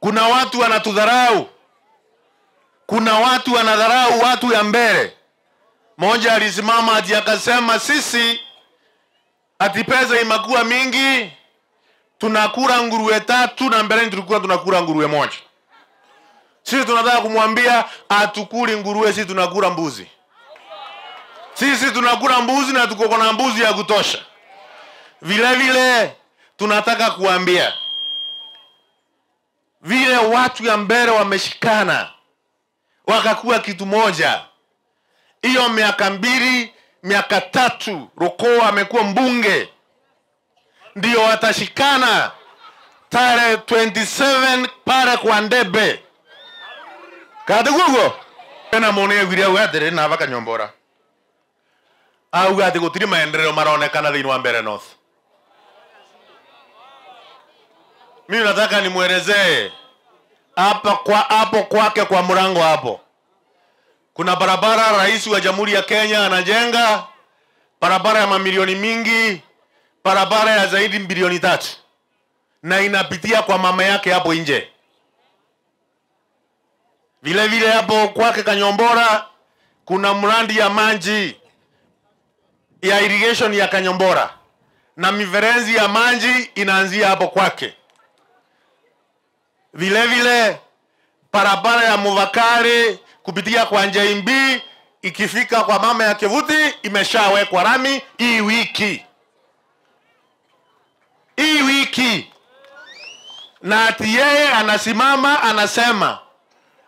Kuna watu wanatudharau. Kuna watu wanadharau watu ya mbele. Mmoja alisimama ati akasema sisi ati pesa imekuwa mingi, tunakula nguruwe 3 na mbele tulikuwa tunakula nguruwe 1. Sisi tunataka kumwambia atukuli nguruwe, sisi tunakula mbuzi. Sisi tunakula mbuzi na tuko na mbuzi ya kutosha. Vile vile tunataka kuambia vile watu ya mbele wameshikana wakakuwa kitu moja. Hiyo miaka 2, miaka 3 Roko amekuwa mbunge, ndio watashikana tarehe 27 pale kwa Ndebe. Kadugo tena mone gwiria wetere na baka nyombora au gati gutiri maendeleo maronekana thini wa mbere North. Mimi nataka nimuelezee hapo kwake kwa mlango hapo kuna barabara rais wa Jamhuri ya Kenya anajenga, barabara ya mamilioni mingi, barabara ya zaidi bilioni 3, na inapitia kwa mama yake hapo nje. Vile vile hapo kwake Kanyombora kuna mradi ya maji ya irrigation ya Kanyombora, na miferenzi ya maji inaanzia hapo kwake. Vile vile barabara ya Muvakari kupitia kwa Njaimbi ikifika kwa mama ya Kevuti imeshawekwa rami hii wiki. Na ati yeye anasimama anasema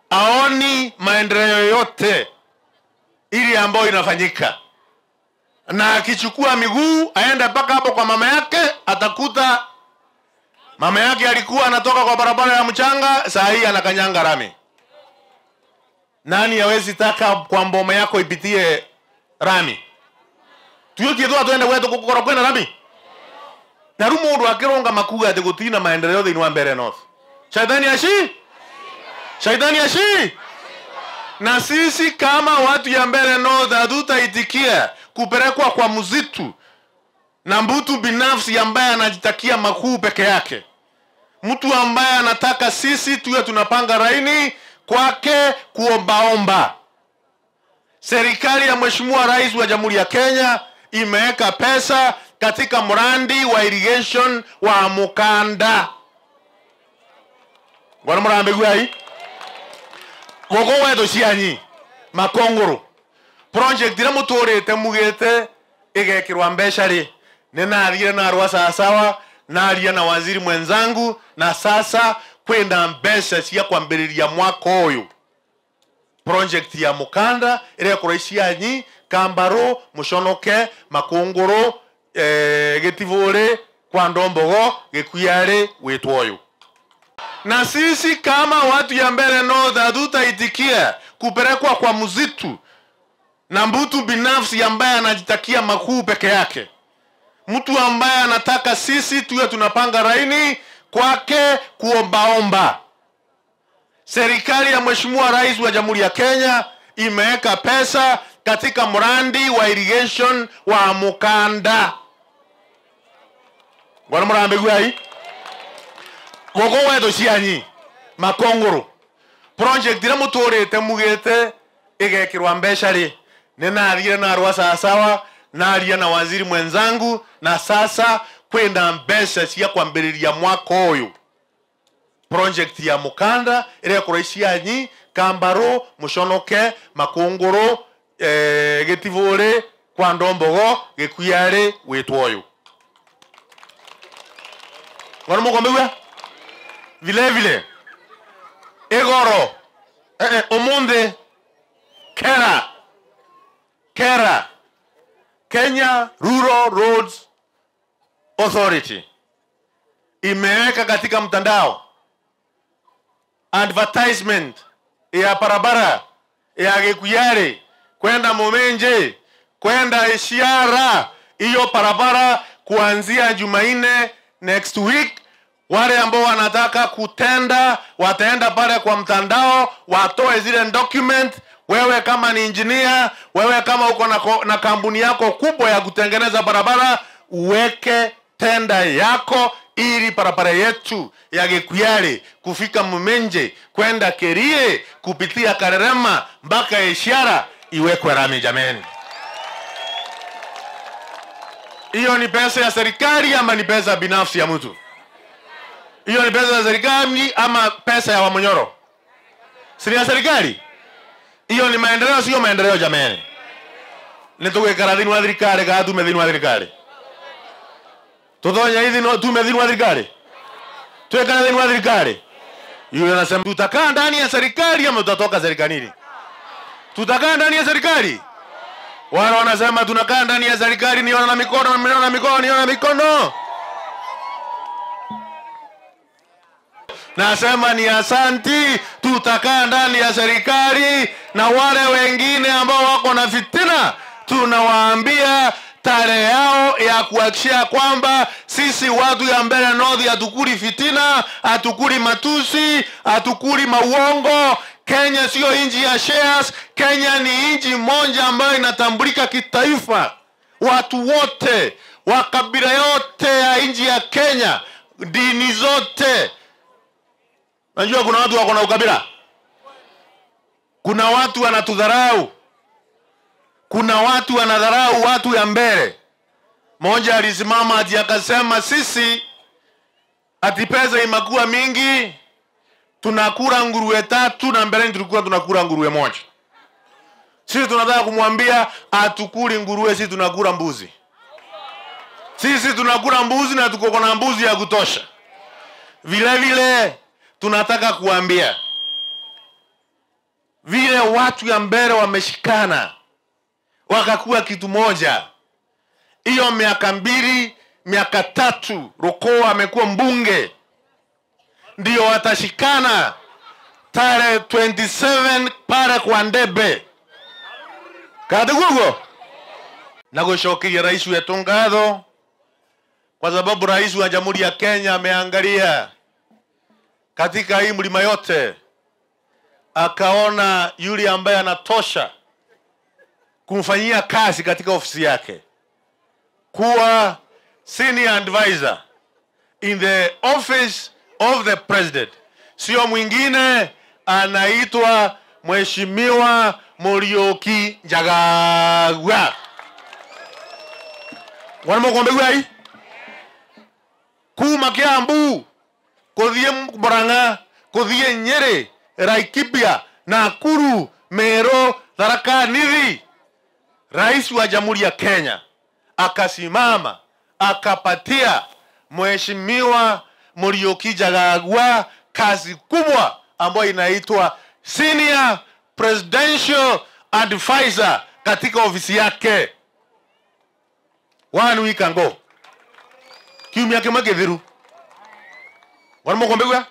aoni maendeleo yote ili ambayo inafanyika, na akichukua miguu aenda mpaka hapo kwa mama yake atakuta mama yake alikuwa anatoka kwa barabara ya mchanga, saa hii anakanyanga rami. Nani hawezi taka kwa mboma yako ipitie rami? Tuyokietwa tuende wetu kukora kwenda rami. Na rumundu akironga makuga ati gutina maendeleo thini wa mbere North. Shaitani ashi. Na sisi kama watu ya mbere North hatutaitikia kupelekwa kwa msitu na mtu binafsi ambaye anajitakia makuu peke yake. Mtu ambaye anataka sisi tuwe tunapanga laini kwake kuombaomba. Serikali ya Mheshimiwa Rais wa Jamhuri ya Kenya imeweka pesa katika mradi wa irrigation wa Mukanda. Bwana Murambegwa hii gogo wedo cianyi Makongoro project ira mutorete mugete igekirwa mbeca ri ninathire na rwa sawa naria na waziri mwenzangu, na sasa kwenda mbeca cia kwambiriria mwaka uyu project ya Mukanda ire kuraicianyi Kambaro Mushonoke Makongoro Getivore kwa Ndombogo Gekuyare wetwoyo. Na sisi kama watu ya mbele North hatutaitikia kupelekwa kwa msitu na mtu binafsi ambaye anajitakia makuu peke yake. Mtu ambaye anataka sisi tuwe tunapanga laini kwake kuombaomba. Serikali ya Mheshimiwa Rais wa Jamhuri ya Kenya imeweka pesa katika mradi wa irrigation wa Mukanda. Bwana Murambegwa hii gogo wedo cianyi Makongoro project ira mutorete mugete igekirwa mbeca ri ninathire na rwa sawa naria na waziri mwenzangu, na sasa kwenda mbeca cia kwambiriria mwaka uyu project ya Mukanda ire kuraicianyi Kambaro Mushonoke Makongoro Getivore kwa Ndombogo Gekuyare wetwoyo. Bwana Mugombewa vile vile egoro omonde Kera Kenya Rural Roads Authority imeweka katika mtandao advertisement ya barabara ya Gekuyare kwenda Momenje kwenda Isiara. Hiyo barabara kuanzia Jumanne next week, wale ambao wanataka kutenda wataenda pale kwa mtandao watoe zile document. Wewe kama ni engineer, wewe kama uko na kampuni yako kubwa ya kutengeneza barabara, uweke tenda yako ili barabara yetu ya Gikuyari kufika Mumenje kwenda Kerie kupitia Karerema mpaka Ishara iwekwe rami jameni. Hiyo ni pesa ya serikali ama ni pesa binafsi ya mtu? Hiyo ni pesa ya serikali ama pesa ya Wamonyoro? Si ya serikali? Hiyo ni maendeleo, sio maendeleo jameni. Nitugekara thini wa thirikari ga tume thini wa thirikari. Tutonya hizi no tume thini wa thirikari. Tuwekana thini wa thirikari. Yule anasema tutakaa ndani ya serikali ama tutatoka serikalini? Tutakaa ndani ya serikali. Wale wanasema tunakaa ndani ya serikali, niona na mikono, niona mikono. Nasema ni asanti, tutakaa ndani ya serikali, na wale wengine ambao wako na fitina tunawaambia tarehe yao ya kuhakikisha kwamba sisi watu ya Mbeere North hatukuli fitina, hatukuli matusi, hatukuli mauongo. Kenya sio nchi ya shares. Kenya ni nchi moja ambayo inatambulika kitaifa. Watu wote wa kabila yote ya nchi ya Kenya, dini zote. Najua kuna watu wako na ukabila. Kuna watu wanatudharau. Kuna watu wanadharau watu ya Mbeere. Mmoja alisimama ati akasema sisi ati pesa imekuwa mingi, tunakula nguruwe 3 na mbeleni tulikuwa tunakula nguruwe 1. Sisi tunataka kumwambia atukuli nguruwe, sisi tunakula mbuzi. Sisi tunakula mbuzi na tuko na mbuzi ya kutosha. Vile vile tunataka kuambia vile watu ya Mbeere wameshikana wakakuwa kitu moja. Hiyo miaka 2, miaka 3 Roko amekuwa mbunge, ndio watashikana tarehe 27 pale kwa Ndebe. Kadugugo na gushokia rais wetu ngatho, kwa sababu rais wa Jamhuri ya Kenya ameangalia katika hii mlima yote, akaona yule ambaye anatosha kumfanyia kazi katika ofisi yake kuwa senior advisor in the office of the president. Sio mwingine, anaitwa Mheshimiwa Muriuki Njagagua. Wanamogombegwa hii kuma Kiambu, kuthie Murang'a, kuthie Nyeri, Laikipia, Nakuru, Meru, Tharaka Nithi. Rais wa Jamhuri ya Kenya akasimama akapatia Mheshimiwa Muriuki Njagagua kazi kubwa ambayo inaitwa Senior Presidential Advisor katika ofisi yake. 1 week ago. Kiumia kimwe kithiru. Wanamogombegwa